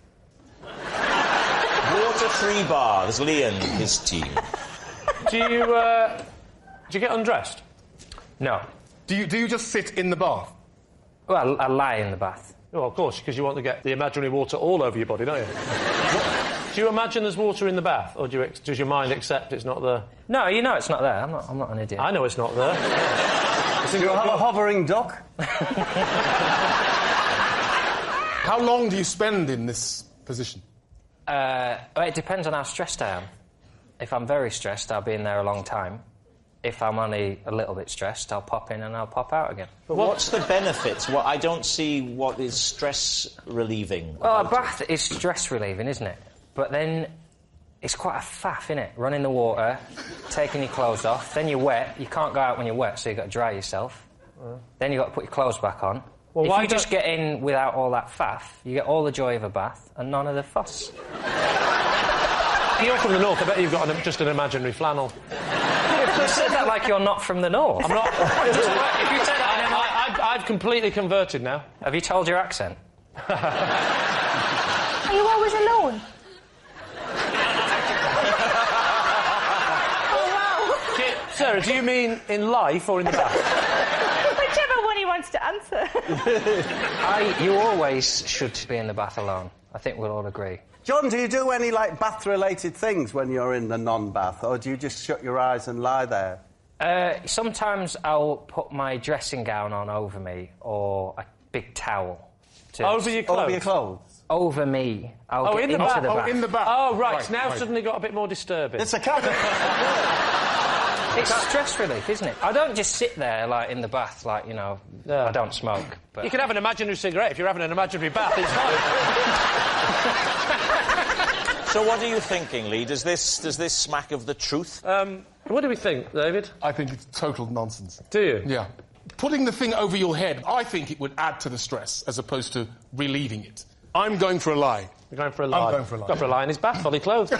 Water-free baths, Lee and his team. Do you get undressed? No. Do you just sit in the bath? Well, I lie in the bath. Oh, of course, because you want to get the imaginary water all over your body, don't you? Do you imagine there's water in the bath, or does your mind accept it's not there? No, you know it's not there. I'm not an idiot. I know it's not there. Do you have a hovering duck? How long do you spend in this position? It depends on how stressed I am. If I'm very stressed, I'll be in there a long time. If I'm only a little bit stressed, I'll pop in and I'll pop out again. But what's the benefits? I don't see what is stress relieving. Well, a bath is stress relieving, isn't it? But then it's quite a faff, isn't it? Running the water, taking your clothes off, then you're wet. You can't go out when you're wet, so you've got to dry yourself. Then you've got to put your clothes back on. Well, if you just get in without all that faff, you get all the joy of a bath and none of the fuss. You're from the north, I bet you've got just an imaginary flannel. You said that like you're not from the north. I'm not. If you say that, I've completely converted now. Have you told your accent? Are you always alone? Oh, wow. Sarah, do you mean in life or in the bath? Whichever one he wants to answer. You always should be in the bath alone. I think we'll all agree. John, do you do any, bath-related things when you're in the non-bath, or do you just shut your eyes and lie there? Sometimes I'll put my dressing gown on over me, or a big towel. Over your clothes? Over your clothes? Over me. I'll get in the into bath. the bath. Oh, in the bath. Oh, right. Now suddenly got a bit more disturbing. It's a cat. It's stress relief, isn't it? I don't just sit there, in the bath, I don't smoke. But... You can have an imaginary cigarette if you're having an imaginary bath, it's fine. So what are you thinking, Lee? Does this smack of the truth? What do we think, David? I think it's total nonsense. Do you? Yeah. Putting the thing over your head, I think it would add to the stress as opposed to relieving it. I'm going for a lie. You're going for a lie? I'm going for a lie. Going for a lie in his bath, fully clothed.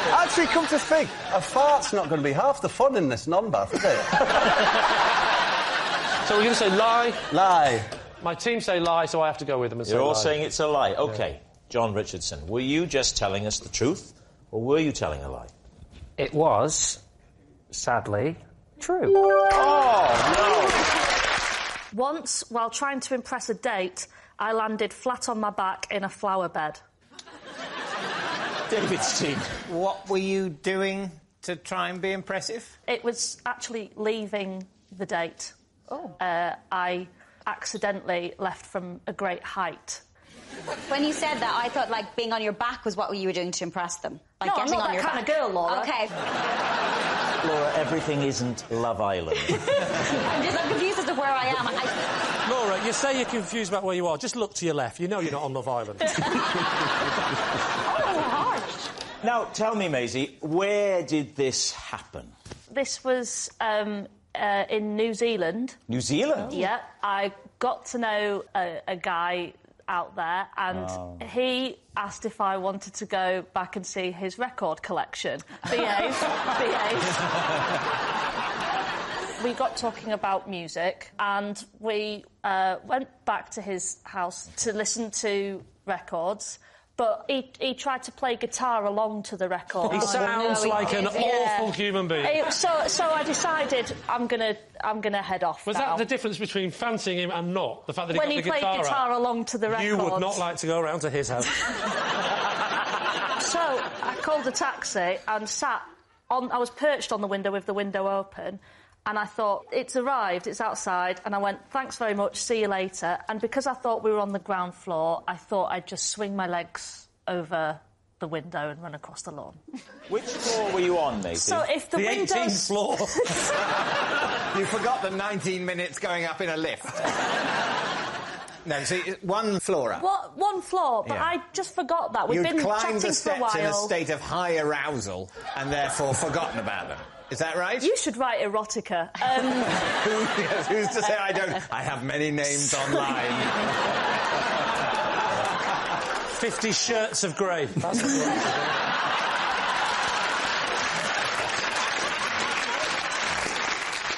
Actually, come to think, a fart's not going to be half the fun in this non-bath, is it? So we're going to say lie? Lie. My team say lie, so I have to go with them and say lie. You're all saying it's a lie. OK. Yeah. John Richardson, were you just telling us the truth, or were you telling a lie? It was, sadly, true. Oh, no! Once, while trying to impress a date, I landed flat on my back in a flower bed. David's team. What were you doing to try and be impressive? It was actually leaving the date. Oh. I accidentally left from a great height. When you said that, I thought, being on your back was what you were doing to impress them. No, I'm not that kind of girl, Laura. OK. Laura, everything isn't Love Island. I'm confused as to where I am. Laura, you say you're confused about where you are. Just look to your left. You know you're not on Love Island. harsh. Now, tell me, Maisie, where did this happen? This was in New Zealand. New Zealand? Yeah. I got to know a guy out there, and he asked if I wanted to go back and see his record collection. Behave. We got talking about music, and we went back to his house to listen to records. But he tried to play guitar along to the record. He sounds like an awful human being. So I decided I'm gonna head off. Was that the difference between fancying him and not? The fact that when he played guitar along to the record. You would not like to go around to his house. So I called a taxi and sat I was perched on the window with the window open, and I thought, it's arrived, it's outside, and I went, thanks very much, see you later. And because I thought we were on the ground floor, I thought I'd just swing my legs over the window and run across the lawn. Which floor were you on, Maisie? So if the windows... 18th floor. You forgot the 19 minutes going up in a lift. No, see, one floor up. What? One floor, but Yeah. I just forgot that. We've You'd been climbed chatting the for a steps in a while. state of high arousal and therefore forgotten about them. Is that right? You should write erotica. Who's to say I don't? I have many names online. 50 Shirts of Grey. That's what you want to do.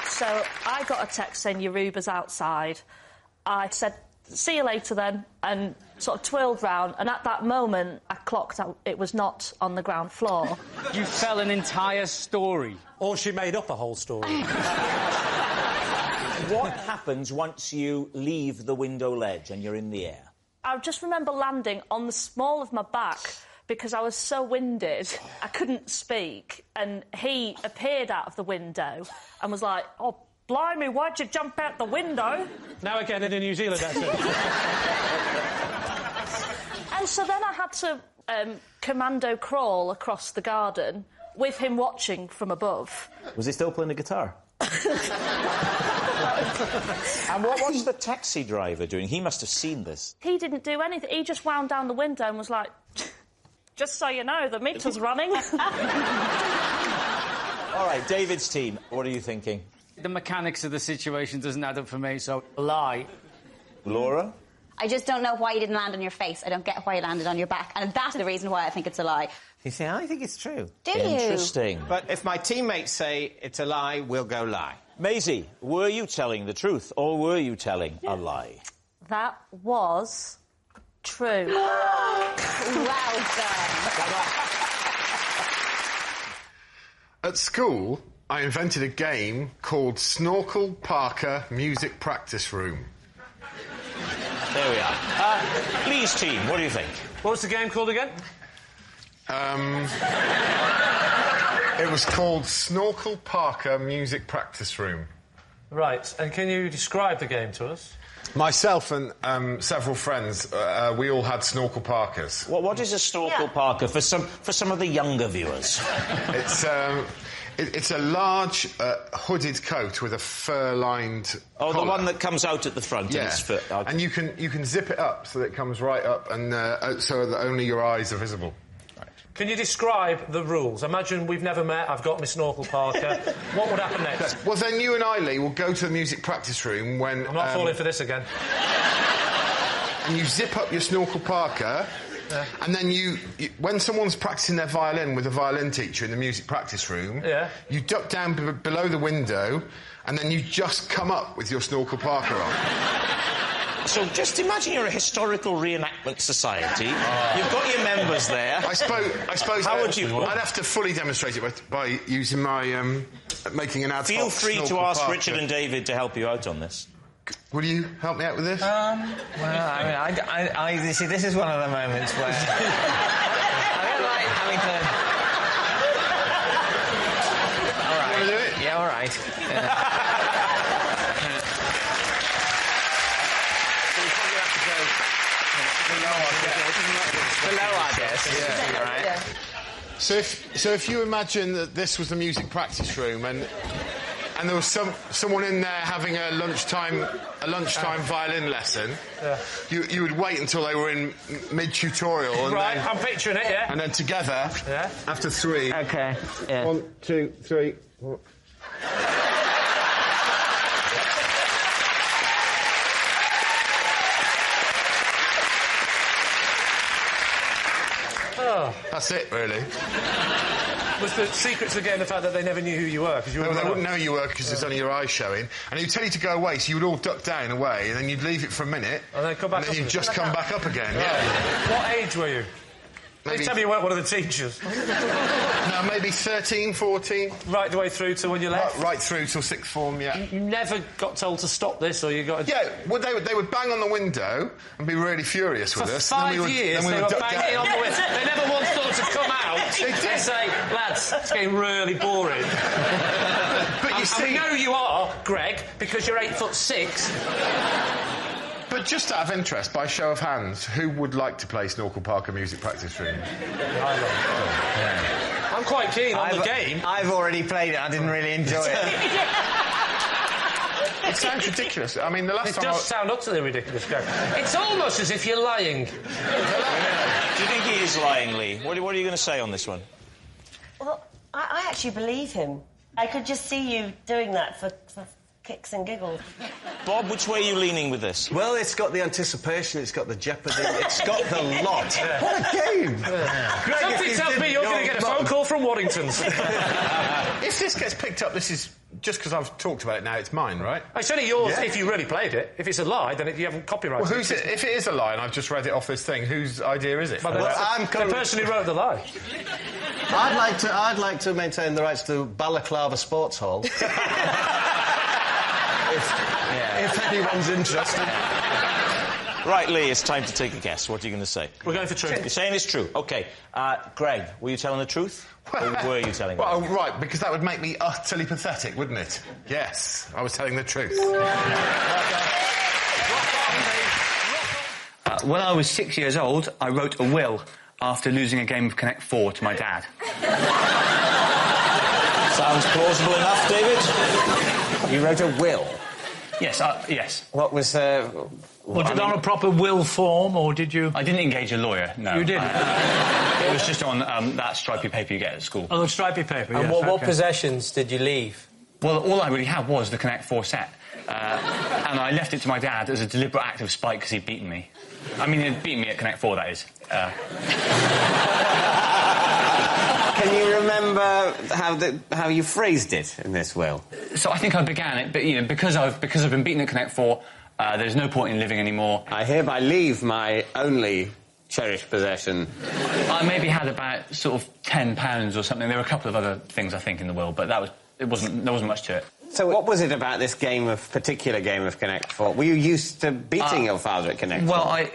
So I got a text saying your Uber's outside. I said, see you later then, and sort of twirled round, and at that moment I clocked out it was not on the ground floor. You tell an entire story. Or she made up a whole story. What happens once you leave the window ledge and you're in the air? I just remember landing on the small of my back because I was so winded I couldn't speak, and he appeared out of the window and was like, oh, blimey, why'd you jump out the window? Now again in a New Zealand accent. And so then I had to commando crawl across the garden with him watching from above. Was he still playing the guitar? And what was the taxi driver doing? He must have seen this. He didn't do anything. He just wound down the window and was like, just so you know, the meter's running. All right, David's team, what are you thinking? The mechanics of the situation doesn't add up for me, so lie. Laura? I just don't know why you didn't land on your face. I don't get why you landed on your back. And that's the reason why I think it's a lie. You see, I think it's true. Do you? Interesting. But if my teammates say it's a lie, we'll go lie. Maisie, were you telling the truth or were you telling a lie? That was true. Well done. At school, I invented a game called Snorkel Parker Music Practice Room. There we are. Lee's team, what do you think? What was the game called again? It was called Snorkel Parker Music Practice Room. Right, and can you describe the game to us? Myself and several friends, we all had snorkel parkers. What is a snorkel parker for some of the younger viewers? It's a large hooded coat with a fur-lined Oh, collar. the one that comes out at the front. Yeah, and you can zip it up so that it comes right up, and so that only your eyes are visible. Can you describe the rules? Imagine we've never met, I've got my snorkel parker. What would happen next? Well, then you and I, Lee, will go to the music practice room when... I'm not falling for this again. And you zip up your snorkel parker, and then you when someone's practicing their violin with a violin teacher in the music practice room, you duck down below the window, and then you just come up with your snorkel parker on. So just imagine you're a historical reenactment society. You've got your members there. I suppose. How would you? I'd have to fully demonstrate it by using my making an ad hoc. Feel free to snorkel ask parker. Richard and David to help you out on this. Will you help me out with this? Well, I mean, you see, this is one of the moments where I don't like having to. All right. You want to do it? Yeah, all right. Below, I guess. Yeah. All right. So if you imagine that this was the music practice room and there was someone in there having a lunchtime violin lesson, you would wait until they were in mid-tutorial. And right, then, I'm picturing it, yeah. And then together, after three... Okay, yeah. 1, 2, 3... Oh. That's it, really. Was the secret to getting the fact that they never knew who you were? Because you They wouldn't know who you were because there's only your eyes showing. And he'd tell you to go away, so you would all duck down away, and then you'd leave it for a minute. And then come back and then up you'd again. just come back up again, What age were you? Please tell me you weren't one of the teachers. No, maybe 13, 14. Right the way through to when you left? Right through till sixth form, yeah. You never got told to stop this, or you got... Yeah, well, they would bang on the window and be really furious with us. For 5 years, they were banging on the window. They never once thought to come out. They say, lads, it's getting really boring. But you see... I know you are, Greg, because you're 8'6". But just out of interest, by show of hands, who would like to play Snorkel Parker music practice room? I'm quite keen on the game. I've already played it. I didn't really enjoy it. It sounds ridiculous. I mean, the last time... It does sound utterly ridiculous, Greg. It's almost as if you're lying. Do you think he is lying, Lee? What are you going to say on this one? Well, I actually believe him. I could just see you doing that for kicks and giggles. Bob, which way are you leaning with this? Well, it's got the anticipation, it's got the jeopardy, it's got the lot. Yeah. What a game! Greg, something tells me you're going to get a phone call from Waddington's. If this gets picked up, this is... Just because I've talked about it now, it's mine, right? It's only yours if you really played it. If it's a lie, then you haven't copyrighted it. Well, if it is a lie and I've just read it off this thing, whose idea is it? Well, the person who wrote the lie. I'd like to maintain the rights to Balaclava Sports Hall. if anyone's interested. Right, Lee, it's time to take a guess. What are you going to say? We're going for truth. You're saying it's true. OK. Greg, were you telling the truth? Or were you telling Well, right, because that would make me utterly pathetic, wouldn't it? Yes, I was telling the truth. When I was 6 years old, I wrote a will after losing a game of Connect 4 to my dad. Sounds plausible enough, David. You wrote a will? Yes, yes. What was... Was it on a proper will form, or did you... I didn't engage a lawyer, no. You didn't? It was just on that stripy paper you get at school. Oh, the stripy paper, And yes, what possessions did you leave? Well, all I really had was the Connect 4 set. And I left it to my dad as a deliberate act of spite because he'd beaten me. I mean, he'd beaten me at Connect 4, that is. Can you remember how you phrased it in this will? So I think I began it, but, you know, because I've been beaten at Connect 4, there's no point in living anymore. I hereby leave my only cherished possession. I maybe had about sort of £10 or something. There were a couple of other things, I think, in the will, but there wasn't much to it. So what was it about this particular game of Connect 4? Were you used to beating your father at Connect 4? Well, I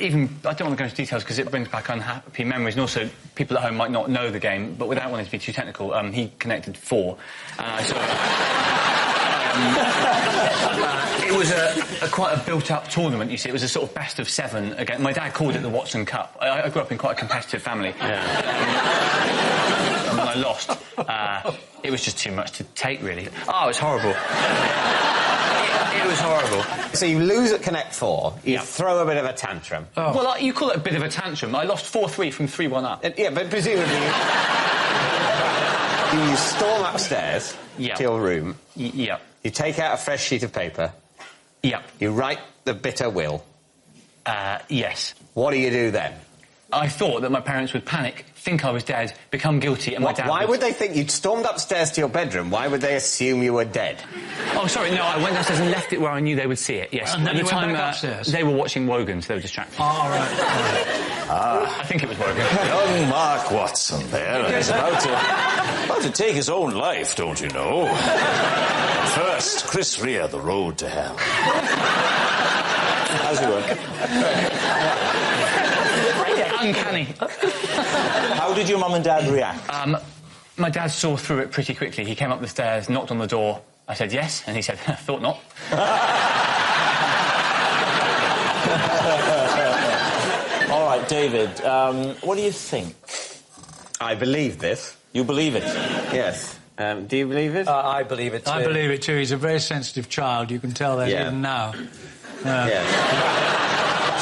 don't want to go into details because it brings back unhappy memories, and also people at home might not know the game, but without wanting to be too technical, he connected 4, and I sort of... it was quite a built-up tournament, you see. It was a sort of best of 7 again. My dad called it the Watson Cup. I grew up in quite a competitive family. Yeah. And when I lost, it was just too much to take, really. Oh, it was horrible. It was horrible. So you lose at Connect 4, you throw a bit of a tantrum. Oh. Well, you call it a bit of a tantrum. I lost 4-3 from 3-1 up. Yeah, but presumably... you storm upstairs to your room. Yeah. You take out a fresh sheet of paper. Yeah. You write the bitter will. Yes. What do you do then? I thought that my parents would panic, think I was dead, become guilty, and my dad Why would they think you'd stormed upstairs to your bedroom? Why would they assume you were dead? Oh, sorry, no, I went downstairs and left it where I knew they would see it, yes. And then you went back upstairs? They were watching Wogan, so they were distracted. Oh, right. I think it was Wogan. Young Mark Watson there, and he's about to take his own life, don't you know? First, Chris Rea, The Road to Hell. As you were. Uncanny. How did your mum and dad react? My dad saw through it pretty quickly. He came up the stairs, knocked on the door. I said yes, and he said, thought not. All right, David, what do you think? I believe this. You believe it? Yes. Do you believe it? I believe it too. I believe it too. He's a very sensitive child. You can tell that even now. Yes.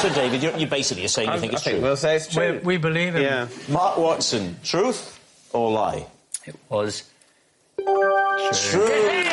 So, David, you basically are saying you think it's true? We'll say it's true. We believe him. Yeah. Mark Watson, truth or lie? It was... True.